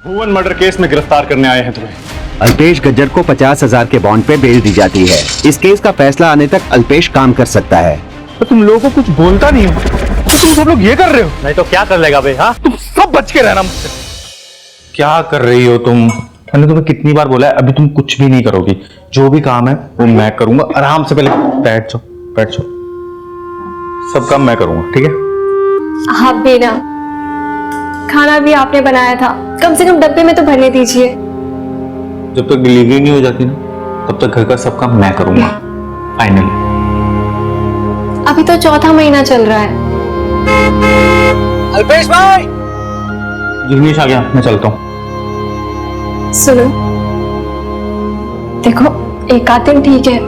भुवन murder case में गिरफ्तार करने आए हैं तुम्हें। अल्पेश गज्जर को 50,000 के बॉन्ड पे बेल दी जाती है। इस केस का फैसला आने तक अल्पेश काम कर सकता है। तो तुम लोगों को कुछ बोलता नहीं हो तो तुम सब लोग ये कर रहे हो। नहीं तो क्या कर लेगा बे? हाँ, तुम सब बच के रहना मुझसे। क्या कर रही हो तुम? मैंने तुम्हें कितनी बार बोला है, अभी तुम कुछ भी नहीं करोगी। जो भी काम है वो मैं करूंगा। आराम से पहले बैठ जाओ, बैठ जाओ। सब काम मैं करूंगा, ठीक है? हाँ बेना, खाना भी आपने बनाया था, कम से कम डब्बे में तो भरने दीजिए। जब तक डिलीवरी नहीं हो जाती ना, तब तक घर का सब काम मैं करूंगा। फाइनली। अभी तो चौथा महीना चल रहा है। अल्पेश भाई, जिग्नेश आ गया, मैं चलता हूँ। सुनो, देखो एक आध दिन ठीक है,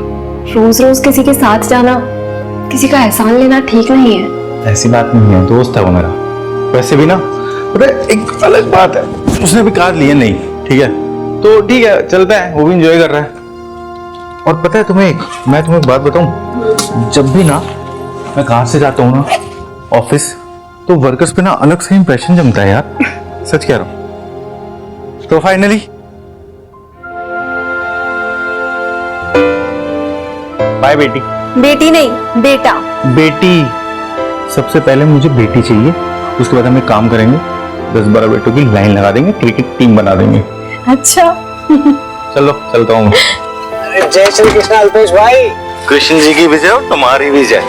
रोज रोज किसी के साथ जाना, किसी का एहसान लेना ठीक नहीं है। ऐसी बात नहीं है, दोस्त है वो मेरा। वैसे भी ना, पता है एक अलग बात है, उसने भी कार लिए नहीं, ठीक है? तो ठीक है, चलता है, वो भी एंजॉय कर रहा है। और पता है मैं तुम्हें एक बात बताऊं, जब भी ना मैं कार से जाता हूँ ना ऑफिस, तो वर्कर्स पे ना अलग से इंप्रेशन जमता है यार। सच कह रहा हूँ। तो फाइनली बाय बेटी। बेटी नहीं, बेटा। बेटी, सबसे पहले मुझे बेटी चाहिए, उसके बाद हम एक काम करेंगे, 10-12 बेटों की लाइन लगा देंगे, क्रिकेट टीम बना देंगे। अच्छा। चलो चलता हूँ। जय श्री कृष्ण अल्पेश भाई। कृष्ण जी की विजय और तुम्हारी विजय।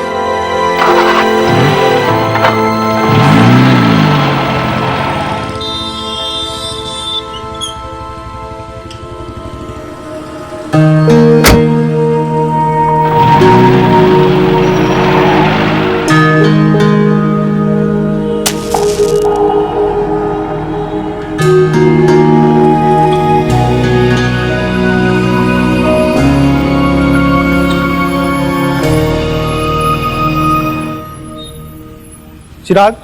चिराग,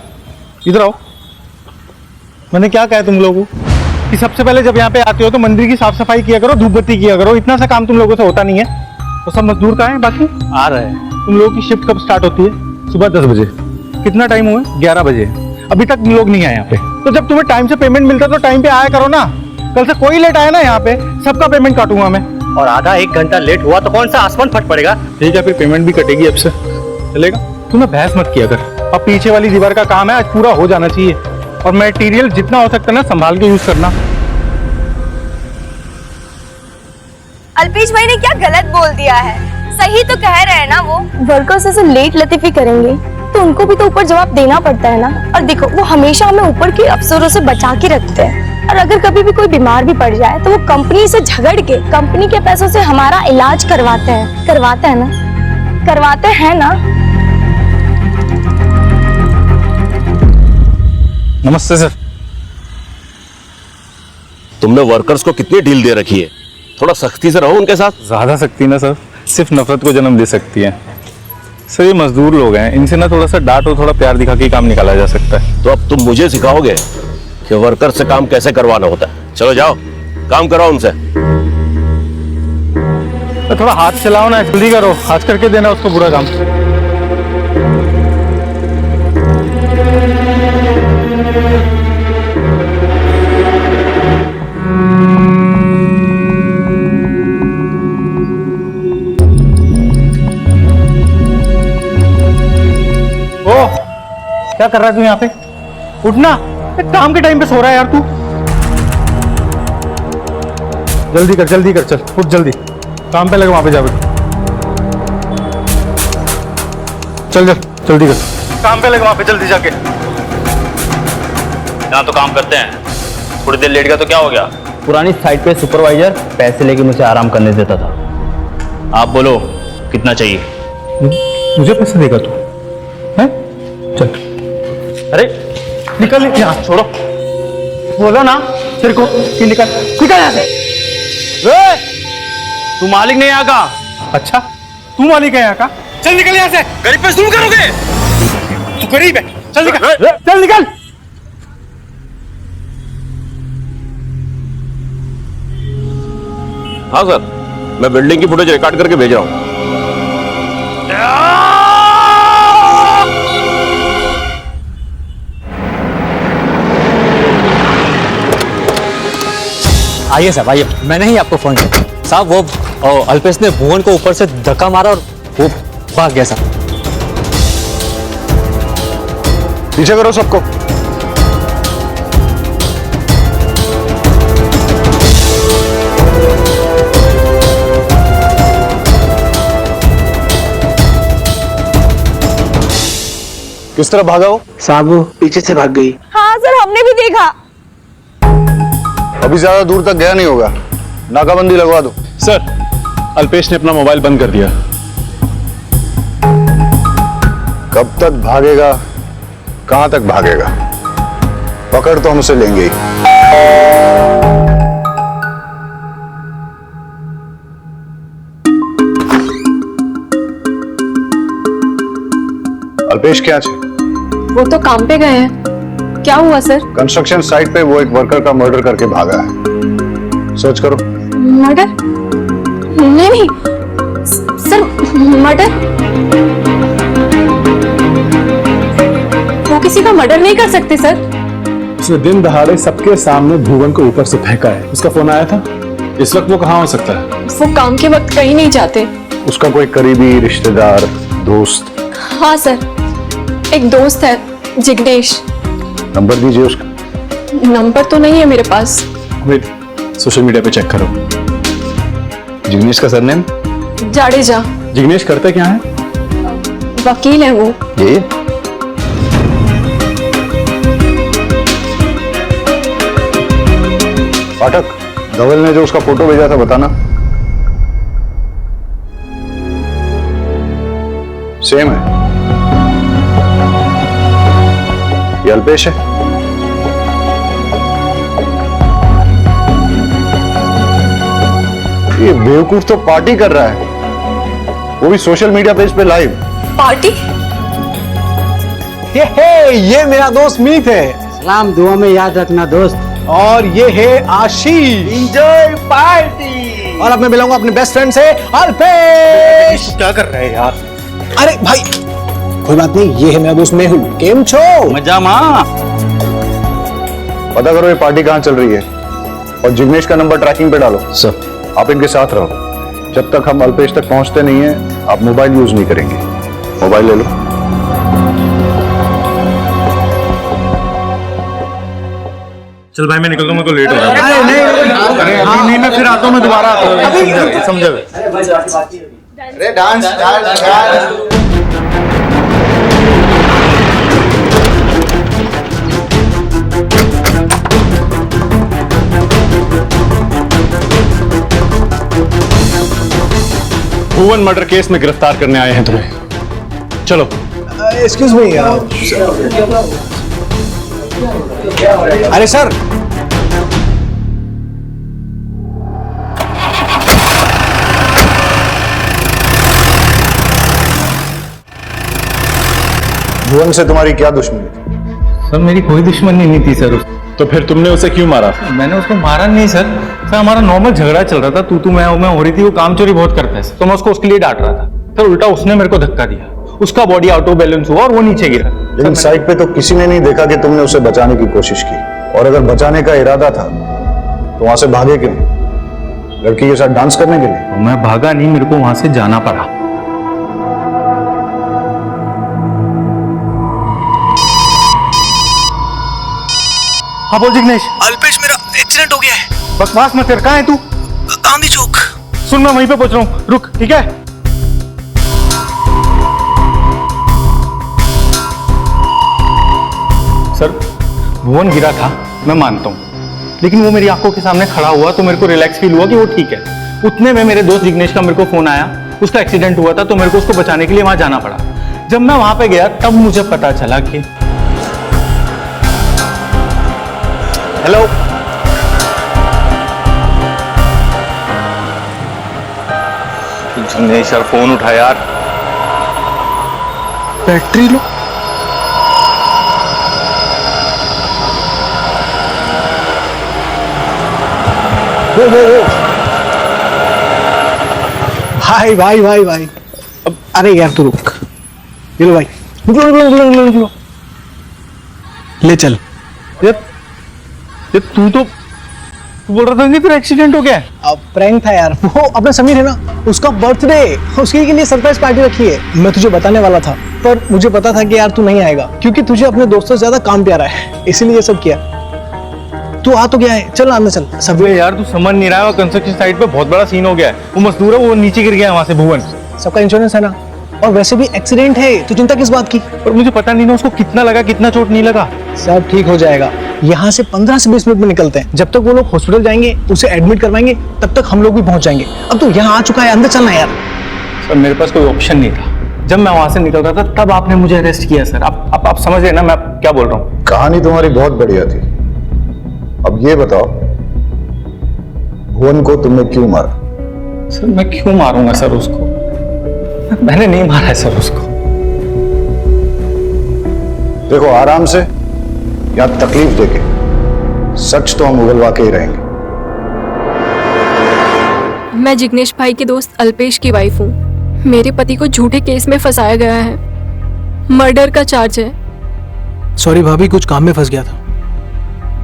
इधर आओ। मैंने क्या कहा तुम लोगों को कि सबसे पहले जब यहाँ पे आते हो तो मंदिर की साफ सफाई किया करो, धूप बत्ती किया करो। इतना सा काम तुम लोगों से होता नहीं है। तो सब मजदूर कहाँ हैं बाकी? आ रहे हैं। तुम लोगों की शिफ्ट कब स्टार्ट होती है? सुबह 10 बजे। कितना टाइम हुआ? 11 बजे। अभी तक लोग नहीं आए यहाँ पे। तो जब तुम्हें टाइम से पेमेंट मिलता है तो टाइम पे आया करो ना। कल से कोई लेट आया ना यहाँ पे, सबका पेमेंट काटूंगा मैं। और आधा एक घंटा लेट हुआ तो कौन सा आसमान फट पड़ेगा? ठीक है, फिर पेमेंट भी कटेगी अब से, चलेगा? तुम्हें बहस मत किया कर। अब पीछे वाली दीवार का काम है, आज पूरा हो जाना चाहिए। और मटेरियल जितना हो सकता है ना संभाल के यूज करना। अल्पेश भाई ने क्या गलत बोल दिया है? सही तो कह रहे हैं ना वो। वर्कर्स ऐसे लेट लतीफी करेंगे तो उनको भी तो ऊपर जवाब देना पड़ता है ना। और देखो, वो हमेशा हमें ऊपर के अफसरों से बचा के रखते हैं। और अगर कभी भी कोई बीमार भी पड़ जाए तो वो कंपनी से झगड़ के कंपनी के पैसों से हमारा इलाज करवाते हैं। करवाते हैं ना? करवाते हैं ना? नमस्ते सर। तुमने वर्कर्स को कितनी डील दे रखी है? थोड़ा सख्ती से रहो उनके साथ। ज्यादा सख्ती ना सर, सिर्फ नफरत को जन्म दे सकती है। सर ये मजदूर लोग हैं, इनसे ना थोड़ा सा डांट और थोड़ा प्यार दिखा के काम निकाला जा सकता है। तो अब तुम मुझे सिखाओगे कि वर्कर से काम कैसे करवाना होता है? चलो जाओ, काम कराओ उनसे। तो थोड़ा हाथ चलाओ ना, जल्दी करो, आज करके देना उसको पूरा काम। ओ, क्या कर रहा है तू यहाँ पे? उठना, काम के टाइम पे सो रहा है यार तू। जल्दी कर, जल्दी कर, चल उठ जल्दी, काम पे लगे, वहां पे जा बेटा। चल चल जल्दी कर, काम पे लगे वहां पे, जल्दी जाके। यहाँ तो काम करते हैं, थोड़ी देर लेट गया तो क्या हो गया? पुरानी साइट पे सुपरवाइजर पैसे लेके मुझे आराम करने देता था। आप बोलो कितना चाहिए? मुझे पैसे देगा तू? हैं? चल। अरे निकल यहाँ, छोड़ो। बोलो ना तेरे को कि निकल, निकल यहाँ से। तू मालिक नहीं यहाँ का? अच्छा, तू मालिक है यहाँ का? चल निकल यहाँ से। गरीब पे शुरू करोगे? तू गरीब है, चल निकल, चल निकल। हाँ सर, मैं बिल्डिंग की फुटेज रिकॉर्ड करके भेज रहा हूँ। आइए साहब आइए, मैंने ही आपको फोन किया साहब। वो अल्पेश ने भुवन को ऊपर से धक्का मारा और वो भाग गया साहब। पीछे करो सबको। किस तरह भागा हो? साहब वो पीछे से भाग गई। हाँ सर, हमने भी देखा। अभी ज्यादा दूर तक गया नहीं होगा, नाकाबंदी लगवा दो। सर, अल्पेश ने अपना मोबाइल बंद कर दिया। कब तक भागेगा, कहां तक भागेगा? पकड़ तो हम उसे लेंगे ही। अल्पेश क्या है? वो तो काम पे गए हैं। क्या हुआ सर? कंस्ट्रक्शन साइट पे वो एक वर्कर का मर्डर करके भागा है। सर्च करो। मर्डर? नहीं सर, मर्डर? वो किसी का मर्डर नहीं कर सकते सर। उसने दिन दहाड़े सबके सामने भुवन को ऊपर से फेंका है। उसका फोन आया था। इस वक्त वो कहाँ हो सकता है? वो काम के वक्त कहीं नहीं जाते। उसका कोई करीबी रिश्तेदार, दोस्त? हाँ सर, एक दोस्त है जिग्नेश। नंबर दीजिए उसका। नंबर तो नहीं है मेरे पास। वेट, सोशल मीडिया पे चेक करो। जिग्नेश का सरनेम? जाडेजा। जिग्नेश करते क्या है? वकील है वो। ये पाठक, धवल ने जो उसका फोटो भेजा था बताना। सेम है। ये अल्पेश है। ये बेवकूफ तो पार्टी कर रहा है, वो भी सोशल मीडिया पेज पे लाइव। पार्टी? ये मेरा दोस्त मीत है। सलाम दुआ में याद रखना दोस्त। और ये है आशीष। Enjoy party. और अब मैं मिलाऊंगा अपने बेस्ट फ्रेंड से, अल्पेश। क्या कर रहे हैं यार? अरे भाई कोई बात नहीं, ये है मेरा दोस्त मेहुल। केम छो? मजा माँ। पता करो ये पार्टी कहां चल रही है और जिग्नेश का नंबर ट्रैकिंग पे डालो। सर, आप इनके साथ रहो। जब तक हम अल्पेश तक पहुंचते नहीं है, आप मोबाइल यूज नहीं करेंगे। मोबाइल ले लो। चल भाई मैं निकलता हूँ, मेरे को लेट हो रहा है। अरे अभी नहीं, मैं फिर आता हूँ, मैं दोबारा आता हूँ। समझा? अरे डांस डांस डांस। भुवन मर्डर केस में गिरफ्तार करने आए हैं तुम्हें। चलो। Excuse me. अरे सर, भुवन से तुम्हारी क्या दुश्मनी थी? सर मेरी कोई दुश्मनी नहीं थी सर। तो फिर तुमने उसे क्यों मारा? मैंने उसको मारा नहीं सर। सर हमारा नॉर्मल झगड़ा चल रहा था, तू मैं हो रही थी। वो काम चोरी बहुत करता है सर, तो मैं उसको उसके लिए डांट रहा था सर। उल्टा उसने मेरे को धक्का दिया, उसका बॉडी आउट ऑफ बैलेंस हुआ और वो नीचे गिरा। लेकिन साइड पे तो किसी ने नहीं देखा कि तुमने उसे बचाने की कोशिश की, और अगर बचाने का इरादा था तो वहां से भागे क्यों? लड़की के साथ डांस करने के लिए? मैं भागा नहीं, मेरे को वहां से जाना पड़ा। हाँ बोल जिग्नेश। अल्पेश, मेरा एक्सीडेंट हो गया है। बकवास मत कर, कहाँ है तू? गांधी चौक। सुन मैं वहीं पे पहुंच रहा हूँ, रुक ठीक है? सर भुवन गिरा था, मैं मानता हूँ, लेकिन वो मेरी आंखों के सामने खड़ा हुआ तो मेरे को रिलैक्स फील हुआ कि वो ठीक है। उतने में मेरे दोस्त जिग्नेश का मेरे को फोन आया, उसका एक्सीडेंट हुआ था, तो मेरे को उसको बचाने के लिए वहां जाना पड़ा। जब मैं वहां पे गया तब मुझे पता चला कि हेलो जिग्नेश यार, फोन उठा यार। Battery low. भाई भाई भाई भाई, अब अरे यार तू रुक। ये लो भाई, निकलो। ले चल। ये तू तू बोल रहा था कि तेरा एक्सीडेंट हो गया है? अब प्रैंक था यार, वो अपना समीर है ना, उसका बर्थडे, उसके लिए सरप्राइज पार्टी रखी है। मैं तुझे बताने वाला था, पर मुझे पता था कि यार तू नहीं आएगा, क्योंकि तुझे अपने दोस्तों से ज्यादा काम प्यारा है, इसीलिए ये सब किया। तू आ तो गया है, चल अंदर चल। सब अबे यार तू समझ नहीं रहा है, कंस्ट्रक्शन साइट पे बहुत बड़ा सीन हो गया है। वो मजदूर है, वो नीचे गिर गया है वहां से, भुवन। सबका इंश्योरेंस है ना, और वैसे भी एक्सीडेंट है, तो चिंता किस बात की। और मुझे पता नहीं ना उसको कितना लगा, कितना चोट नहीं लगा। सब ठीक हो जाएगा। यहाँ से 15 से 20 मिनट में निकलते हैं। जब तक वो लोग हॉस्पिटल जाएंगे, उसे एडमिट करवाएंगे, तब तक हम लोग भी पहुंच जाएंगे। अब तो यहाँ आ चुका है, अंदर चलना यार। सर मेरे पास कोई ऑप्शन नहीं था। जब मैं वहां से निकल रहा था तब आपने मुझे अरेस्ट किया सर। आप समझ रहे ना मैं क्या बोल रहा हूँ? कहानी तुम्हारी बहुत बढ़िया थी। अब ये बताओ, भुवन को तुमने क्यों मारा? सर मैं क्यों मारूंगा सर उसको? मैंने नहीं मारा है सर उसको। देखो आराम से, या तकलीफ देके, सच तो हम उगलवा के ही रहेंगे। मैं जिग्नेश भाई के दोस्त अल्पेश की वाइफ हूँ। मेरे पति को झूठे केस में फंसाया गया है, मर्डर का चार्ज है। सॉरी भाभी, कुछ काम में फंस गया था।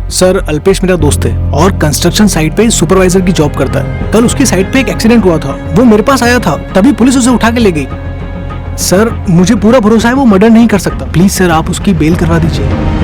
सर अल्पेश मेरा दोस्त है और कंस्ट्रक्शन साइट पे सुपरवाइजर की जॉब करता है। कल उसकी साइट पे एक एक्सीडेंट हुआ था, वो मेरे पास आया था, तभी पुलिस उसे उठा के ले गई। सर मुझे पूरा भरोसा है वो मर्डर नहीं कर सकता। प्लीज सर आप उसकी बेल करवा दीजिए।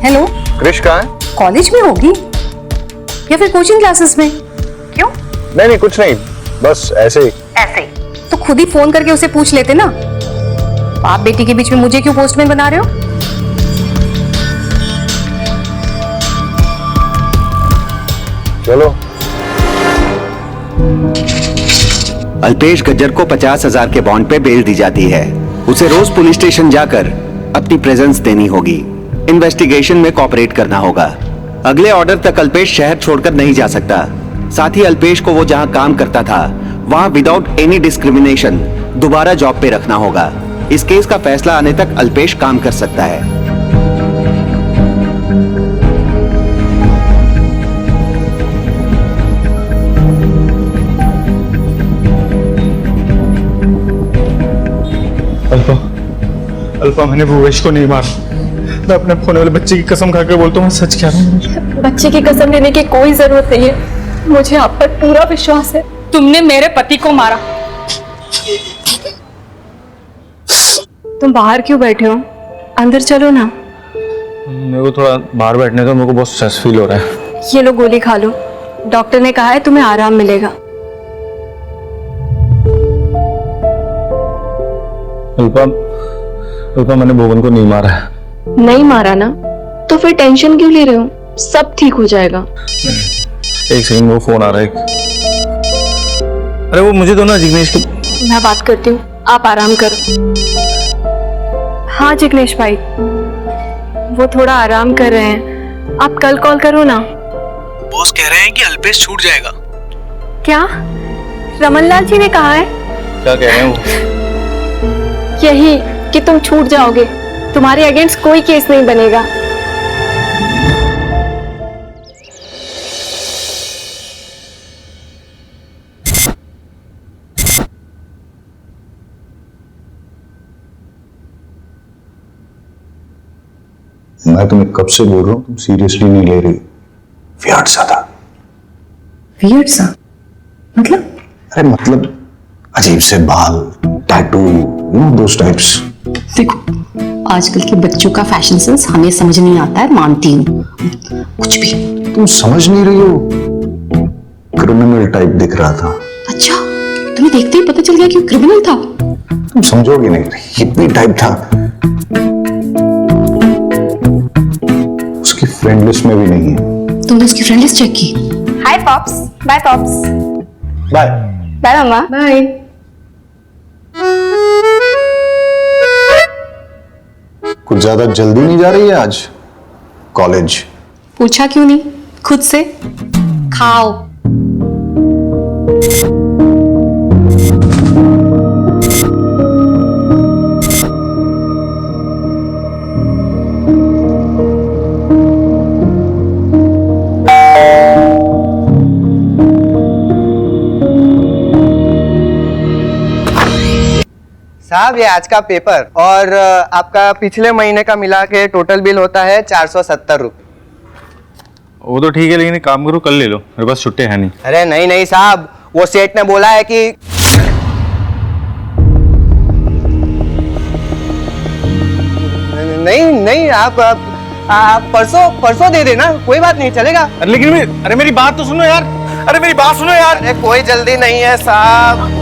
हेलो, क्रिश कहाँ है? कॉलेज में होगी या फिर कोचिंग क्लासेस में? क्यों? नहीं कुछ नहीं, बस ऐसे ही। ऐसे तो खुद ही फोन करके उसे पूछ लेते ना। बाप बेटी के बीच में मुझे क्यों पोस्टमैन बना रहे हो? चलो। अल्पेश गज्जर को 50,000 के बॉन्ड पे बेल दी जाती है। उसे रोज पुलिस स्टेशन जाकर अपनी प्रेजेंस देनी होगी, इन्वेस्टिगेशन में कोऑपरेट करना होगा। अगले ऑर्डर तक अल्पेश शहर छोड़कर नहीं जा सकता। साथ ही अल्पेश को वो जहां काम करता था वहां विदाउट एनी डिस्क्रिमिनेशन दोबारा जॉब पे रखना होगा। इस केस का फैसला आने तक अल्पेश काम कर सकता है। अल्फा मैंने भुवेश को नहीं मारा। मैं अपने खोने वाले बच्चे की कसम खा के बोलता हूँ, मैं सच कह रहा हूँ। बच्चे की कसम लेने की कोई जरूरत नहीं है, मुझे आप पर पूरा विश्वास है। तुमने मेरे पति को मारा। तुम बाहर क्यों बैठे हो? अंदर चलो ना। मेरे को थोड़ा बाहर बैठने का, मेरे को बहुत स्ट्रेस फील हो रहा है। ये लो गोली खा लो, डॉक्टर ने कहा है तुम्हें आराम मिलेगा। अल्फा मैंने भुवन को नहीं मारा है। नहीं मारा ना, तो फिर टेंशन क्यों ले रहे हो? सब ठीक हो जाएगा। एक सेकंड, वो फोन आ रहा है। अरे वो मुझे दो ना जिग्नेश को। मैं बात करती हूँ, आप आराम करो। हाँ जिग्नेश भाई, वो थोड़ा आराम कर रहे हैं, आप कल कॉल करो ना। बॉस कह रहे हैं कि अल्पेश छूट जाएगा। क्या रमनलाल जी ने कहा है? क्या कह रहे हैं वो? यही कि तुम छूट जाओगे, तुम्हारे अगेंस्ट कोई केस नहीं बनेगा। मैं तुम्हें कब से बोल रहा हूँ, तुम सीरियसली नहीं ले रही। वियर्ड सा था। वियर्ड सा मतलब? अरे मतलब अजीब से बाल, tattoo, you know those types. देखो आजकल के बच्चों का फैशन सेंस हमें समझ नहीं आता है, मानती हूँ, कुछ भी। तुम समझ नहीं रही हो, क्रिमिनल टाइप दिख रहा था। अच्छा, तुम्हें देखते ही पता चल गया कि वो क्रिमिनल था? तुम समझोगे नहीं, हिप्पी टाइप था। उसकी फ्रेंड लिस्ट में भी नहीं है। तुमने उसकी फ्रेंड लिस्ट चेक की? Hi pops, bye pops. Bye bye mama. Bye. कुछ ज्यादा जल्दी नहीं जा रही है आज कॉलेज? पूछा क्यों नहीं खुद से? खाओ। साहब ये आज का पेपर और आपका पिछले महीने का मिला के टोटल बिल होता है 470 रुपये। वो तो ठीक है, लेकिन एक काम करो कल ले लो, मेरे पास छुट्टी है नहीं। अरे नहीं नहीं साहब, वो सेठ ने बोला है कि नहीं नहीं आप परसों दे देना, कोई बात नहीं, चलेगा। अरे मेरी बात तो सुनो यार, अरे मेरी बात सुनो यार। अरे कोई जल्दी नहीं है साहब।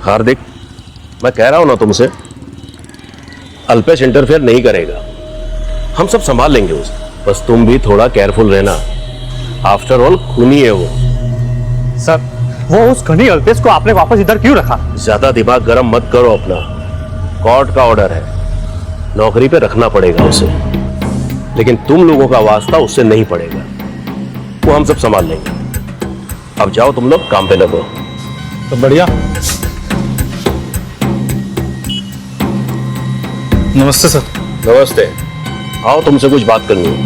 हार्दिक, मैं कह रहा हूं ना तुमसे, अल्पेश इंटरफेयर नहीं करेगा, हम सब संभाल लेंगे उसे। बस तुम भी थोड़ा केयरफुल रहना, आफ्टर ऑल खूनी है वो। सर, वो उस खनी अल्पेश को आपने वापस इधर क्यों रखा? ज्यादा दिमाग गर्म मत करो अपना, कोर्ट का ऑर्डर है, नौकरी पे रखना पड़ेगा उसे, लेकिन तुम लोगों का वास्ता उससे नहीं पड़ेगा, वो हम सब संभाल लेंगे। अब जाओ तुम लोग काम पे लगो। तो बढ़िया। नमस्ते सर। नमस्ते, आओ तुमसे कुछ बात करनी है।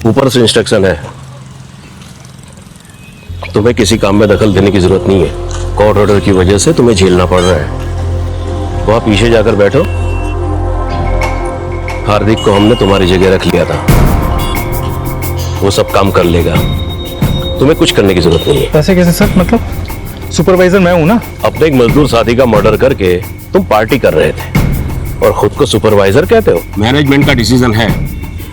ऊपर से इंस्ट्रक्शन है, तुम्हें किसी काम में दखल देने की जरूरत नहीं है, कोर्ट ऑर्डर की वजह से तुम्हें झेलना पड़ रहा है। वहां पीछे जाकर बैठो, हार्दिक को हमने तुम्हारी जगह रख लिया था, वो सब काम कर लेगा, तुम्हें कुछ करने की जरूरत नहीं है। ऐसे कैसे सर, मतलब सुपरवाइजर मैं हूं ना। अपने एक मजदूर साथी का मर्डर करके तुम पार्टी कर रहे थे और खुद को सुपरवाइजर कहते हो। मैनेजमेंट का डिसीजन है,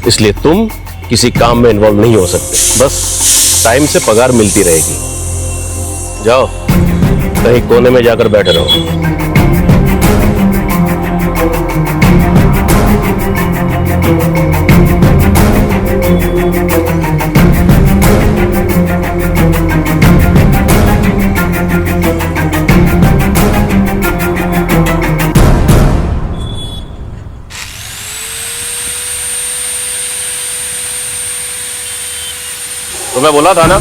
इसलिए तुम किसी काम में इन्वॉल्व नहीं हो सकते, बस टाइम से पगार मिलती रहेगी। जाओ कहीं कोने में जाकर बैठे रहो। मैं बोला था ना,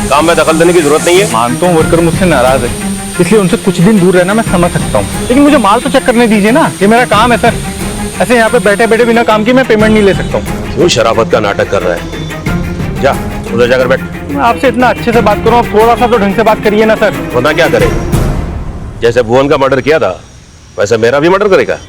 काम में दखल देने की जरूरत नहीं है। मानता हूँ वर्कर मुझसे नाराज है, इसलिए उनसे कुछ दिन दूर रहना मैं समझ सकता हूँ, लेकिन मुझे माल तो चेक करने दीजिए ना, ये मेरा काम है सर। ऐसे यहाँ पे बैठे बैठे बिना काम की मैं पेमेंट नहीं ले सकता हूँ। क्यों शराफत का नाटक कर रहा है? जा उधर जाकर बैठ। मैं आपसे इतना अच्छे से बात करूँ, आप थोड़ा सा तो ढंग से बात करिए ना सर। वरना क्या करेगा? जैसे भुवन का मर्डर किया था वैसे मेरा भी मर्डर करेगा।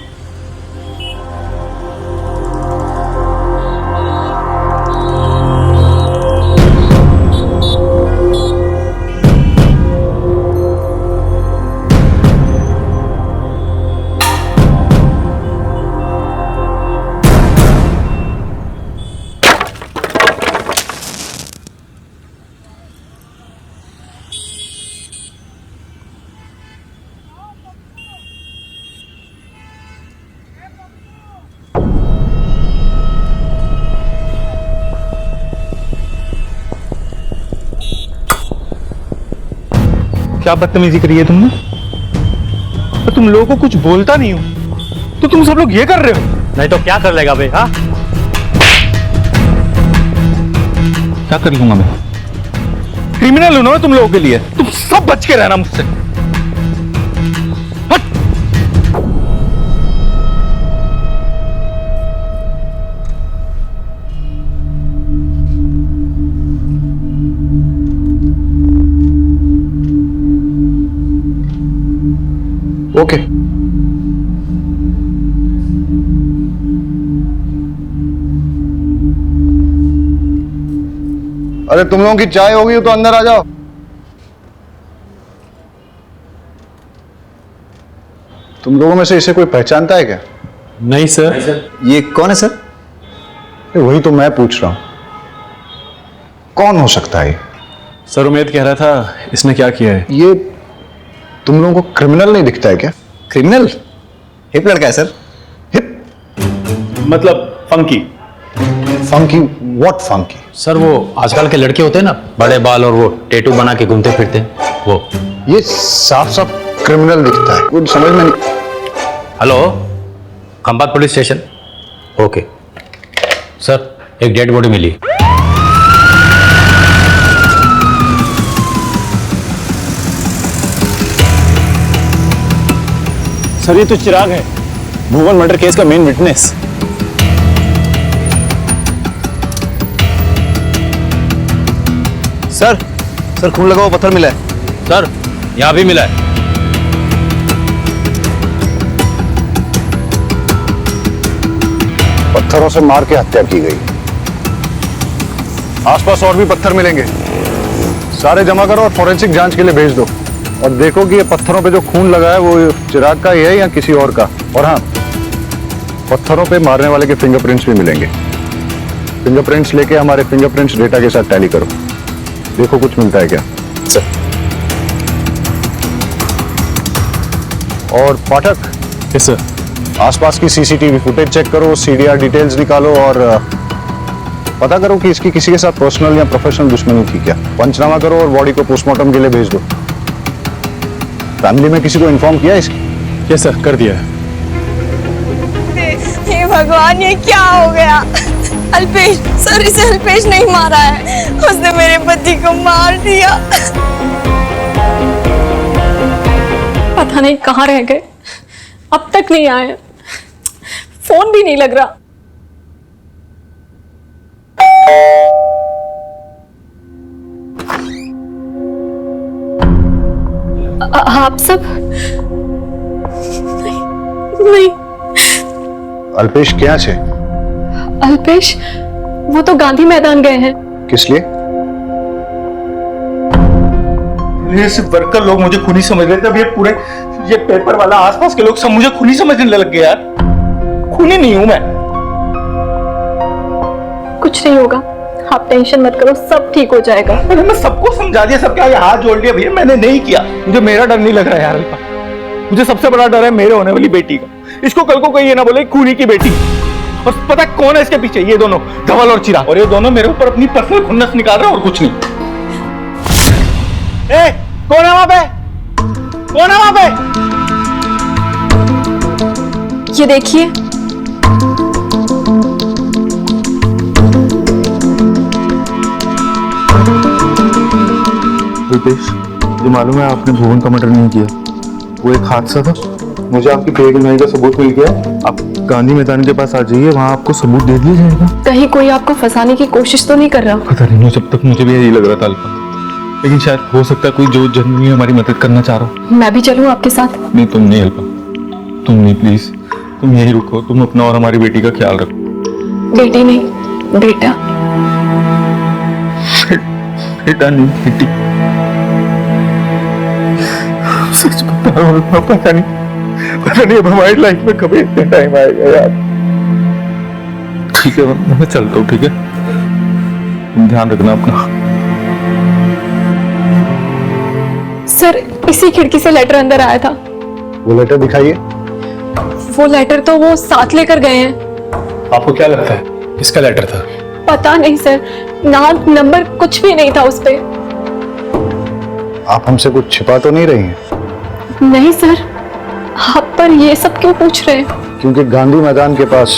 क्या बदतमीजी करी है तुमने? तो तुम लोगों को कुछ बोलता नहीं हो तो तुम सब लोग ये कर रहे हो। नहीं तो क्या कर लेगा भाई? हाँ, क्या कर लूंगा मैं? क्रिमिनल हूं ना तुम लोगों के लिए, तुम सब बच के रहना मुझसे। ओके। अरे तुम लोगों की चाय होगी तो अंदर आ जाओ। तुम लोगों में से इसे कोई पहचानता है क्या? नहीं सर। ये कौन है सर? वही तो मैं पूछ रहा हूं, कौन हो सकता है? सर उमेद कह रहा था इसने क्या किया है। ये तुम लोगों को क्रिमिनल नहीं दिखता है क्या? क्रिमिनल? हिप लड़का है सर। हिप मतलब funky. Funky? What funky? Sir वो आजकल के लड़के होते हैं ना, बड़े बाल और वो टैटू बना के घूमते फिरते हैं, वो। ये साफ साफ क्रिमिनल दिखता है, कुछ समझ में नहीं। Hello, Khambhat police station. Okay sir, एक डेड बॉडी मिली। सर ये तो चिराग है, भुवन मर्डर केस का मेन विटनेस। सर खून लगा हुआ पत्थर मिला है। सर यहां भी मिला है। पत्थरों से मार के हत्या की गई। आसपास और भी पत्थर मिलेंगे, सारे जमा करो और फॉरेंसिक जांच के लिए भेज दो। और देखो कि ये पत्थरों पे जो खून लगा है वो चिराग का ही है या किसी और का। और हाँ, पत्थरों पे मारने वाले के फिंगरप्रिंट्स भी मिलेंगे। फिंगरप्रिंट्स लेके हमारे फिंगरप्रिंट्स डेटा के साथ टैली करो, देखो कुछ मिलता है क्या। सर। और पाठक, यस सर, आसपास की सीसीटीवी फुटेज चेक करो, सीडीआर डिटेल्स निकालो और पता करो कि इसकी किसी के साथ पर्सनल या प्रोफेशनल दुश्मनी थी क्या। पंचनामा करो और बॉडी को पोस्टमार्टम के लिए भेज दो। फैमिली में किसी को इन्फॉर्म किया इसकी? यस सर, कर दिया है। हे भगवान, ये क्या हो गया? अल्पेश सर, इसे अल्पेश नहीं मारा है, उसने मेरे पति को मार दिया। पता नहीं कहाँ रह गए, अब तक नहीं आए, फोन भी नहीं लग रहा। आप सब नहीं। अल्पेश क्या छे? अल्पेश वो तो गांधी मैदान गए हैं। किस लिए? ये सिर्फ वर्कर लोग मुझे खूनी समझ रहे थे, अब ये पेपर वाला आसपास के लोग सब मुझे खूनी समझने लग गए यार। खूनी नहीं हूं मैं। कुछ नहीं होगा, आप टेंशन मत करो, सब ठीक हो जाएगा। अरे मैं सबको समझा दिया, सबके आगे हाथ जोड़ दिया, भैया मैंने नहीं किया। मुझे मेरा डर नहीं लग रहा यार अल्पा। मुझे सबसे बड़ा डर है मेरे होने वाली बेटी का। इसको कल को कोई ये ना बोले खूनी की बेटी। और पता है कौन है इसके पीछे? ये दोनों, धवल और चिराग। और ये दोनों मेरे ऊपर अपनी पर्सनल खुन्नस निकाल रहे हैं और कुछ नहीं। ए, कौन है वहां पे? कौन है वहां पे? ये देखिए, रुपेश, ये मालूम है आपने भुवन का मर्डर नहीं किया, वो एक हादसा था। मुझे आपकी बेगुनाही का सबूत मिल गया। आप गांधी मैदान के पास आ जाइए, वहाँ आपको सबूत दे दिया जाएगा। कहीं कोई आपको फंसाने की कोशिश तो नहीं कर रहा? पता नहीं, जब तक मुझे भी यही लग रहा था अल्पा, लेकिन शायद हो सकता है कोई जो जनरली हमारी मदद करना चाह रहा हो। मैं भी चलूं आपके साथ? नहीं, तुम नहीं अल्पा, तुम नहीं, प्लीज तुम यही रुको। तुम अपना और हमारी बेटी का ख्याल रखो। बेटी नहीं, बेटा। बेटा नहीं, बेटी। सच बता रहा हूं अल्पा, पता नहीं अब हमारी लाइफ में कभी इतना टाइम आएगा यार। ठीक है, मैं चलता हूँ। ठीक है, तुम ध्यान रखना अपना। सर, इसी खिड़की से लेटर अंदर आया था। वो लेटर दिखाइए। वो लेटर तो वो साथ लेकर गए हैं। आपको क्या लगता है किसका लेटर था? पता नहीं सर, नाम नंबर कुछ भी नहीं था उस पे। आप हमसे कुछ छिपा तो नहीं रही हैं? नहीं सर, आप पर ये सब क्यों पूछ रहे हैं? क्योंकि गांधी मैदान के पास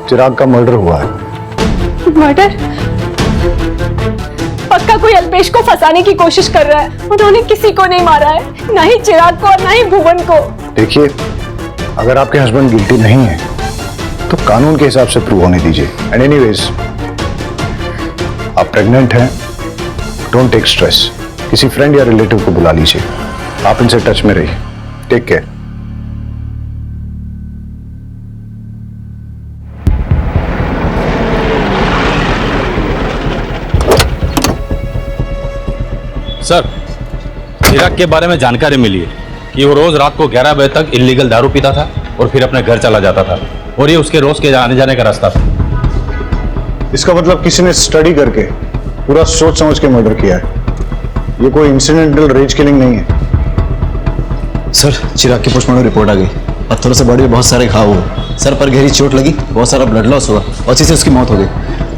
चिराग का मर्डर हुआ है। मर्डर? पक्का कोई अल्पेश को फंसाने की कोशिश कर रहा है। उन्होंने किसी को नहीं मारा है, ना ही चिराग को और ना ही भुवन को। देखिए, अगर आपके हस्बैंड गिल्टी नहीं है तो कानून के हिसाब से प्रूव होने दीजिए। एंड एनीवेज, आप प्रेग्नेंट हैं, डोंट टेक स्ट्रेस। किसी फ्रेंड या रिलेटिव को बुला लीजिए। आप इनसे टच में रहिए। Take care. सर, चिराग के बारे में जानकारी मिली है कि वो रोज रात को 11 बजे तक इलीगल दारू पीता था और फिर अपने घर चला जाता था, और ये उसके रोज के आने जाने का रास्ता था। इसका मतलब किसी ने स्टडी करके पूरा सोच समझ के मर्डर किया है। ये कोई इंसिडेंटल रेज किलिंग नहीं है। सर, चिराग की पोस्टमार्टम रिपोर्ट आ गई। पत्थरों से बॉडी में बहुत सारे घाव हुए, सर पर गहरी चोट लगी, बहुत सारा ब्लड लॉस हुआ और इसी से उसकी मौत हो गई।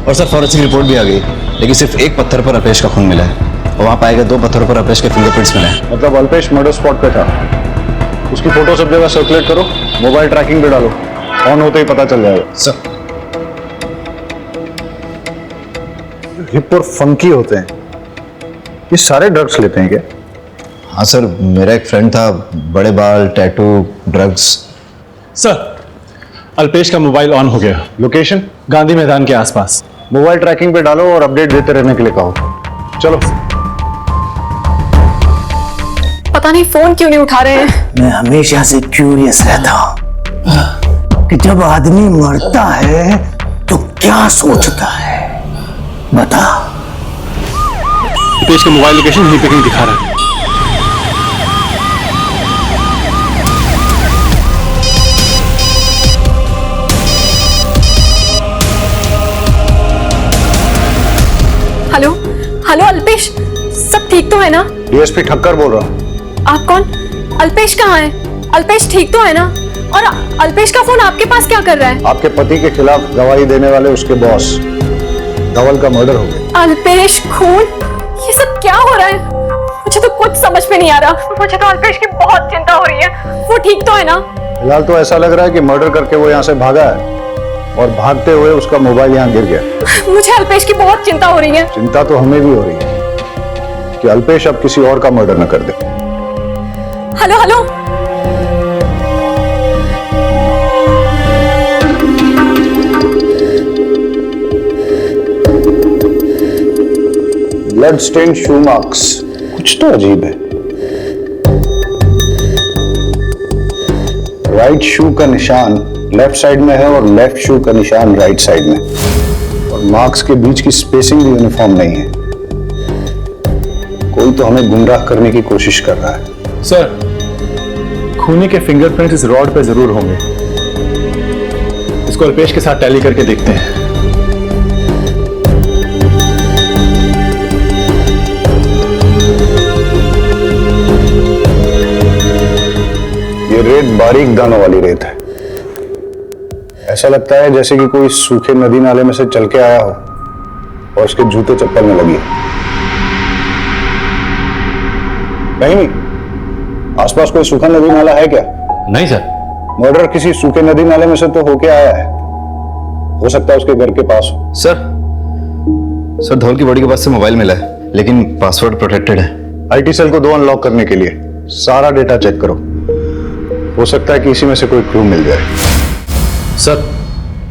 और सर फॉरेंसिक रिपोर्ट भी आ गई, लेकिन सिर्फ एक पत्थर पर अल्पेश का खून मिला है और वहाँ पाए गए 2 पत्थरों पर अल्पेश के फिंगरप्रिंट्स मिले हैं। मतलब अल्पेश मर्डर स्पॉट पे था। उसकी फोटो सब जगह सर्कुलेट करो, मोबाइल ट्रैकिंग पे डालो, ऑन होते ही पता चल जाएगा। सर, हिप और फंकी होते हैं, ये सारे ड्रग्स लेते हैं क्या? हाँ सर, मेरा एक फ्रेंड था, बड़े बाल, टैटू, ड्रग्स। सर, अल्पेश का मोबाइल ऑन हो गया। लोकेशन? गांधी मैदान के आसपास। मोबाइल ट्रैकिंग पे डालो और अपडेट देते रहने के लिए कहो। चलो। पता नहीं फोन क्यों नहीं उठा रहे हैं। मैं हमेशा से क्यूरियस रहता हूँ कि जब आदमी मरता है तो क्या सोचता है, बता। अल्पेश का मोबाइल लोकेशन यहीं पे कहीं दिखा रहा है। हेलो हेलो अल्पेश, सब ठीक तो है ना? डीएसपी ठक्कर बोल रहा हूँ। आप कौन? अल्पेश कहाँ है? अल्पेश ठीक तो है ना? और अल्पेश का फोन आपके पास क्या कर रहा है? आपके पति के खिलाफ गवाही देने वाले उसके बॉस धवल का मर्डर हो गया। अल्पेश खून? ये सब क्या हो रहा है? मुझे तो कुछ समझ में नहीं आ रहा। मुझे तो अल्पेश की बहुत चिंता हो रही है। वो ठीक तो है ना? फिलहाल तो ऐसा लग रहा है कि मर्डर करके वो यहाँ से भागा है और भागते हुए उसका मोबाइल यहाँ गिर गया। मुझे अल्पेश की बहुत चिंता हो रही है। चिंता तो हमें भी हो रही है कि अल्पेश अब किसी और का मर्डर न कर दे। हेलो हेलो, ब्लड स्टेन शू मार्क्स, कुछ तो अजीब है। राइट शू का निशान लेफ्ट साइड में है और लेफ्ट शू का निशान राइट साइड में, और मार्क्स के बीच की स्पेसिंग भी यूनिफॉर्म नहीं है। कोई तो हमें गुमराह करने की कोशिश कर रहा है। सर, खूनी के फिंगरप्रिंट इस रॉड पे जरूर होंगे। इसको अल्पेश के साथ टैली करके देखते हैं। ये रेत बारीक दानों वाली रेत है। ऐसा लगता है जैसे कि कोई सूखे नदी नाले में से चल के आया हो और उसके जूते चप्पल में लगी। नहीं, आसपास कोई सूखा नदी नाला है क्या? नहीं सर। मर्डर किसी सूखे नदी नाले में से तो होके आया है। हो सकता है उसके घर के पास हो। सर धवल की बॉडी के पास से मोबाइल मिला है, लेकिन पासवर्ड प्रोटेक्टेड है। आईटी सेल को 2 अनलॉक करने के लिए सारा डेटा चेक करो। हो सकता है कि इसी में से कोई क्लू मिल जाए। सर,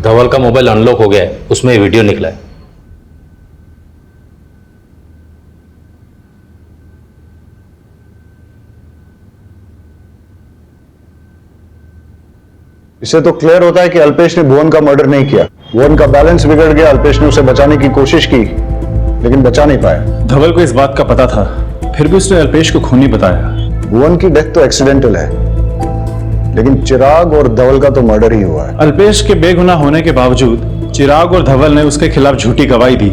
धवल का मोबाइल अनलॉक हो गया है, उसमें वीडियो निकला है। इससे तो क्लियर होता है कि अल्पेश ने भुवन का मर्डर नहीं किया। भुवन का बैलेंस बिगड़ गया, अल्पेश ने उसे बचाने की कोशिश की लेकिन बचा नहीं पाया। धवल को इस बात का पता था, फिर भी उसने अल्पेश को खूनी बताया। भुवन की डेथ तो एक्सीडेंटल है, लेकिन चिराग और धवल का तो मर्डर ही हुआ है। अल्पेश के बेगुनाह होने के बावजूद चिराग और धवल ने उसके खिलाफ झूठी गवाही दी।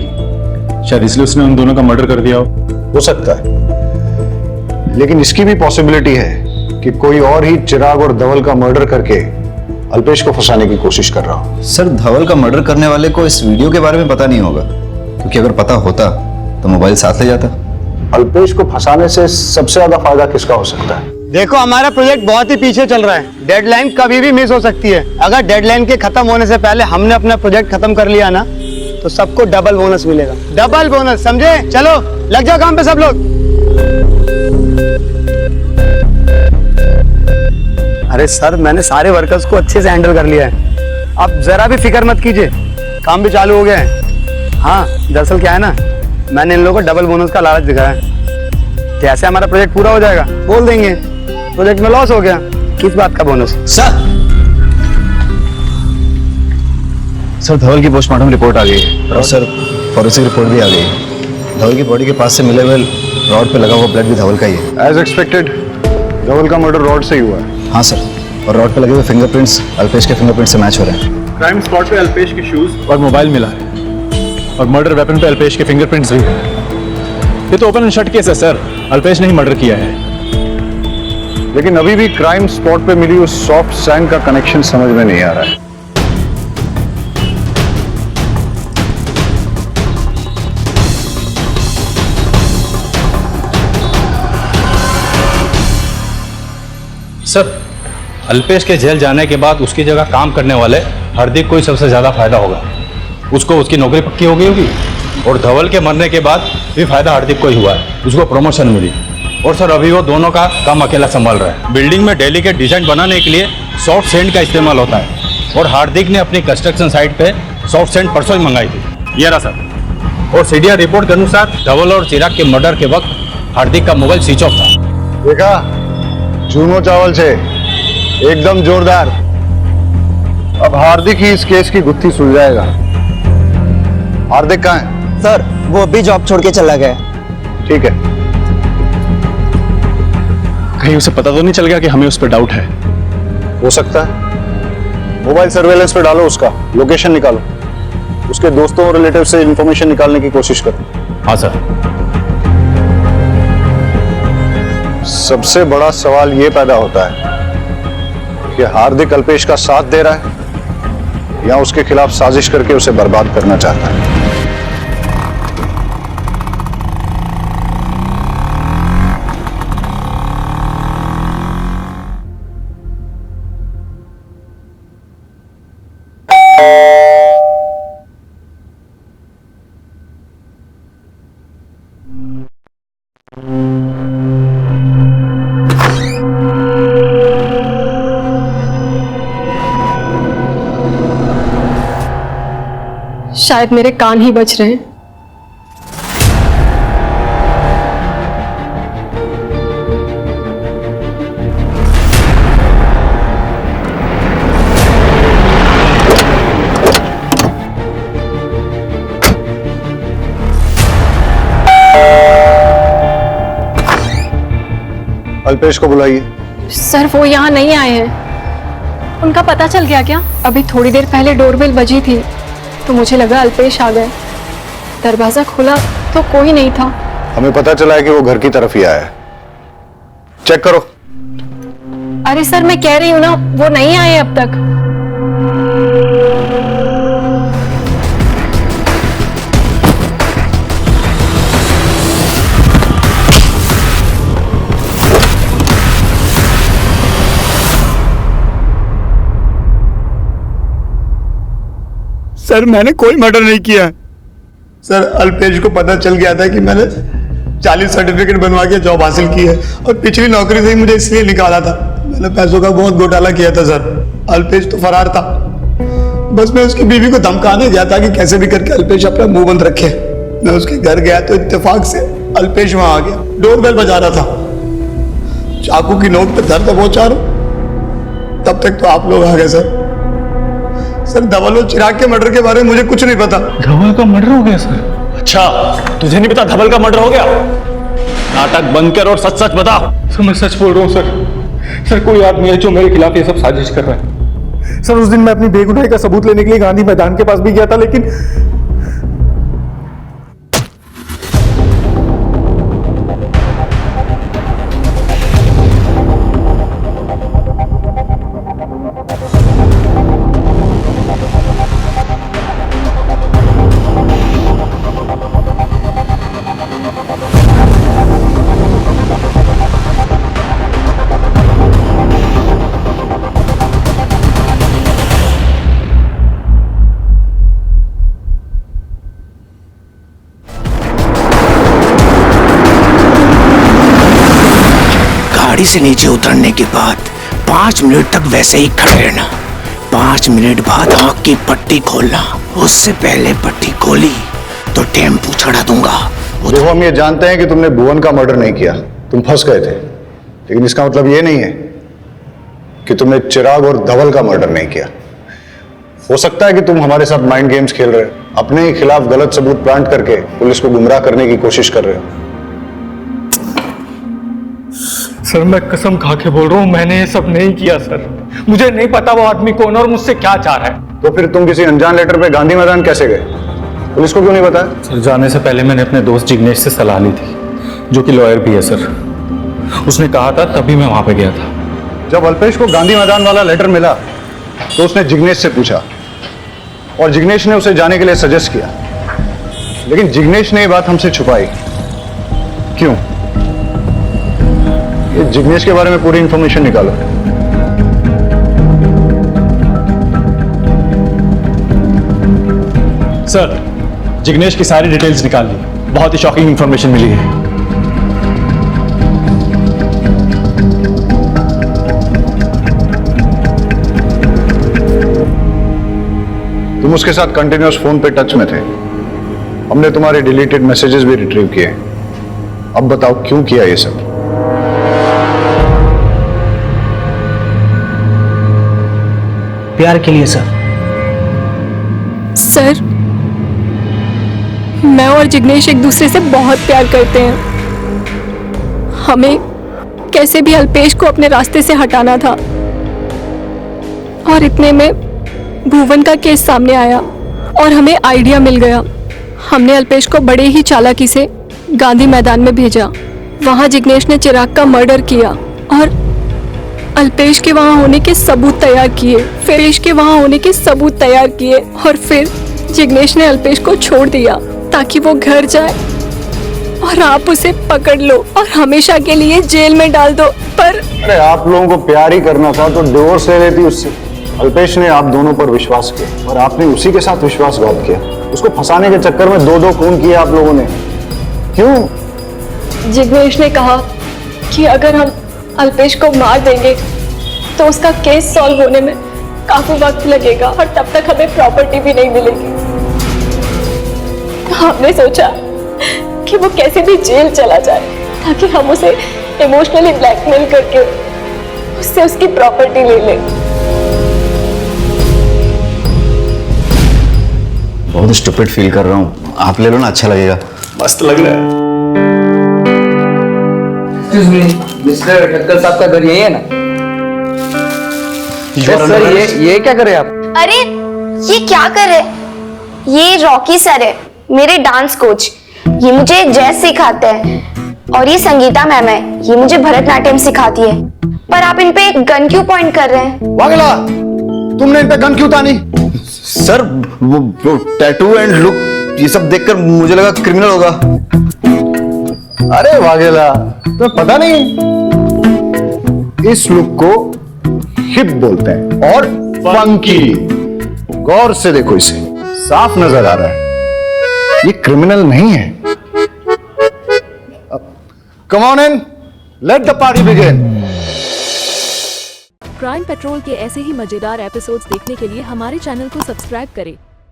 शायद इसलिए उसने उन दोनों का मर्डर कर दिया हो सकता है, लेकिन इसकी भी पॉसिबिलिटी है कि कोई और ही चिराग और धवल का मर्डर करके अल्पेश को फंसाने की कोशिश कर रहा हो। सर, धवल का मर्डर करने वाले को इस वीडियो के बारे में पता नहीं होगा, क्योंकि अगर पता होता तो मोबाइल साथ ले जाता। अल्पेश को फंसाने से सबसे ज्यादा फायदा किसका हो सकता है? देखो, हमारा प्रोजेक्ट बहुत ही पीछे चल रहा है। डेडलाइन कभी भी मिस हो सकती है। अगर डेडलाइन के खत्म होने से पहले हमने अपना प्रोजेक्ट खत्म कर लिया ना, तो सबको डबल बोनस मिलेगा। डबल बोनस, समझे? चलो लग जाओ काम पे सब लोग। अरे सर, मैंने सारे वर्कर्स को अच्छे से हैंडल कर लिया है। आप जरा भी फिक्र मत कीजिए, काम भी चालू हो गया है। हाँ, दरअसल क्या है ना, मैंने इन लोगों को डबल बोनस का लालच दिखाया है। जैसे हमारा प्रोजेक्ट पूरा हो जाएगा बोल देंगे, प्रोजेक्ट में लॉस हो गया। किस बात का बोनस? सर धवल की पोस्टमार्टम रिपोर्ट आ गई है और सर फॉरेंसिक रिपोर्ट भी आ गई है। धवल की बॉडी के पास से मिले हुए रॉड पे लगा हुआ ब्लड भी धवल का ही है। एज एक्सपेक्टेड धवल का मर्डर रॉड से ही हुआ है। हाँ सर, और रॉड पे लगे हुए फिंगरप्रिंट्स अल्पेश के फिंगरप्रिंट से मैच हो रहे हैं। क्राइम स्पॉट पे अल्पेश के शूज और मोबाइल मिला है और मर्डर वेपन पे अल्पेश के फिंगरप्रिंट्स भी हैं। ये तो ओपन एंड शट केस है सर, अल्पेश ने ही मर्डर किया है। लेकिन अभी भी क्राइम स्पॉट पे मिली उस सॉफ्ट सैंड का कनेक्शन समझ में नहीं आ रहा है। सर अल्पेश के जेल जाने के बाद उसकी जगह काम करने वाले हार्दिक को ही सबसे ज्यादा फायदा होगा। उसको उसकी नौकरी पक्की हो गई होगी और धवल के मरने के बाद भी फायदा हार्दिक को ही हुआ है, उसको प्रमोशन मिली। और सर अभी वो दोनों का काम अकेला संभाल रहा है। बिल्डिंग में डेलीकेट डिजाइन बनाने के लिए सॉफ्ट सैंड का इस्तेमाल होता है और हार्दिक ने अपनी कंस्ट्रक्शन साइट पे सॉफ्ट सैंड परसों ही मंगाई थी। ये रहा सर। और सीडीआर रिपोर्ट के अनुसार धवल और चिराग के मर्डर के वक्त हार्दिक का मोबाइल स्विच ऑफ था। देखा, चूनो चावल से एकदम जोरदार। अब हार्दिक ही इस केस की गुत्थी सुलझाएगा। हार्दिक कहाँ है? सर वो अभी जॉब छोड़ के चला गया। ठीक है, कहीं उसे पता तो नहीं चल गया कि हमें उस पर डाउट है? हो सकता है। मोबाइल सर्वेलेंस पे डालो, उसका लोकेशन निकालो, उसके दोस्तों और रिलेटिव से इंफॉर्मेशन निकालने की कोशिश करो। हाँ सर। सबसे बड़ा सवाल ये पैदा होता है कि हार्दिक अल्पेश का साथ दे रहा है या उसके खिलाफ साजिश करके उसे बर्बाद करना चाहता है। शायद मेरे कान ही बज रहे हैं। अल्पेश को बुलाइए। सर वो यहाँ नहीं आए हैं। उनका पता चल गया क्या? अभी थोड़ी देर पहले डोरबेल बजी थी तो मुझे लगा अल्पेश आ गए। दरवाजा खोला तो कोई नहीं था। हमें पता चला है कि वो घर की तरफ ही आया है। चेक करो। अरे सर मैं कह रही हूँ ना, वो नहीं आए अब तक। सर मैंने कोई मर्डर नहीं किया। सर अल्पेश को पता चल गया था कि मैंने 40 सर्टिफिकेट बनवा के जॉब हासिल की है और पिछली नौकरी से ही मुझे इसलिए निकाला था। मैंने पैसों का बहुत घोटाला किया था सर। अल्पेश तो फरार था। बस मैं उसकी बीवी को धमकाने गया था कि कैसे भी करके अल्पेश अपना मुंह बंद रखे। मैं उसके घर गया तो इत्तेफाक से अल्पेश वहां आ गया। डोरबेल बजा रहा था। चाकू की नोक पे दर्द पहुंचा रहा। तब तक तो आप लोग आ गए सर। सर धवल और चिराग के मर्डर के बारे में मुझे कुछ नहीं पता। धवल का मर्डर हो गया सर? अच्छा तुझे नहीं पता धवल का मर्डर हो गया? नाटक बंद कर और सच सच बता। सर मैं सच बोल रहा हूँ सर। सर कोई आदमी है जो मेरे खिलाफ ये सब साजिश कर रहा है। सर उस दिन मैं अपनी बेगुनाही का सबूत लेने के लिए गांधी मैदान के पास भी गया था, लेकिन गाड़ी से नीचे उतरने के बाद 5 मिनट तक वैसे ही खड़े रहना। 5 मिनट बाद आंख की पट्टी खोलना। उससे पहले पट्टी खोली तो टेम्पू चढ़ा दूंगा। देखो हम ये जानते हैं कि तुमने भुवन का मर्डर नहीं किया, तुम फंस गए थे। लेकिन इसका मतलब ये नहीं है कि तुमने चिराग और धवल का मर्डर नहीं किया। हो सकता है कि तुम हमारे साथ माइंड गेम्स खेल रहे हो, अपने ही खिलाफ गलत सबूत प्लांट करके पुलिस को गुमराह करने की कोशिश कर रहे हो। सर मैं कसम खा के बोल रहा हूँ, मैंने ये सब नहीं किया सर। मुझे नहीं पता वो आदमी कौन और मुझसे क्या चाह रहा है। तो फिर तुम किसी अनजान लेटर पे गांधी मैदान कैसे गए? पुलिस को क्यों नहीं बताया? सर जाने से पहले मैंने अपने दोस्त जिग्नेश से सलाह ली थी, जो कि लॉयर भी है सर। उसने कहा था तभी मैं वहां पे गया था। जब अल्पेश को गांधी मैदान वाला लेटर मिला तो उसने जिग्नेश से पूछा और जिग्नेश ने उसे जाने के लिए सजेस्ट किया, लेकिन जिग्नेश ने ये बात हमसे छुपाई। क्यों? ये जिग्नेश के बारे में पूरी इंफॉर्मेशन निकालो। सर जिग्नेश की सारी डिटेल्स निकाल ली, बहुत ही शॉकिंग इंफॉर्मेशन मिली है। तुम उसके साथ कंटिन्यूअस फोन पे टच में थे। हमने तुम्हारे डिलीटेड मैसेजेस भी रिट्रीव किए। अब बताओ क्यों किया ये सब? प्यार के लिए सर। सर मैं और जिग्नेश एक दूसरे से बहुत प्यार करते हैं। हमें कैसे भी अल्पेश को अपने रास्ते से हटाना था, और इतने में भुवन का केस सामने आया और हमें आइडिया मिल गया। हमने अल्पेश को बड़े ही चालाकी से गांधी मैदान में भेजा। वहां जिग्नेश ने चिराग का मर्डर किया और अल्पेश के वहां होने के सबूत तैयार किए, और फिर जिग्नेश ने अल्पेश को छोड़ दिया ताकि वो घर जाए और आप उसे पकड़ लो और हमेशा के लिए जेल में डाल दो। पर अरे आप लोगों को प्यार ही करना था तो डिवोर्स ले लेती उससे। अल्पेश ने आप दोनों पर विश्वास किया और आपने उसी के साथ विश्वासघात किया। उसको फंसाने के चक्कर में दो खून किए आप लोगों ने। क्यों? जिग्नेश ने कहा कि अगर हम अल्पेश को मार देंगे तो उसका केस सॉल्व होने में काफी वक्त लगेगा और तब तक हमें प्रॉपर्टी भी नहीं मिलेगी। हमने सोचा कि वो कैसे भी जेल चला जाए ताकि हम उसे इमोशनली ब्लैकमेल करके उससे उसकी प्रॉपर्टी ले लें। बहुत स्टूपिड फील कर रहा हूँ, आप ले लो ना, अच्छा लगेगा। मस्त लग रहा है। मिस्टर ठक्कर साहब का घर यही है ना? सर ये क्या कर रहे हैं आप? अरे ये क्या कर रहे? ये रॉकी सर है, मेरे डांस कोच। ये मुझे जैज सिखाते हैं और ये संगीता मैम है, ये मुझे भरतनाट्यम सिखाती है। पर आप इन पे गन क्यों पॉइंट कर रहे हैं? वागेला, तुमने इन पे गन क्यों तानी? सर वो टैटू एंड लुक ये सब देखकर मुझे लगा क्रिमिनल होगा। अरे वागेला, तुम्हें पता नहीं, इस लुक को हिप बोलते हैं और फंकी। गौर से देखो, इसे साफ नजर आ रहा है, ये क्रिमिनल नहीं है। Come on in, let the party begin. Crime petrol के ऐसे ही मजेदार एपिसोड्स देखने के लिए हमारे चैनल को सब्सक्राइब करें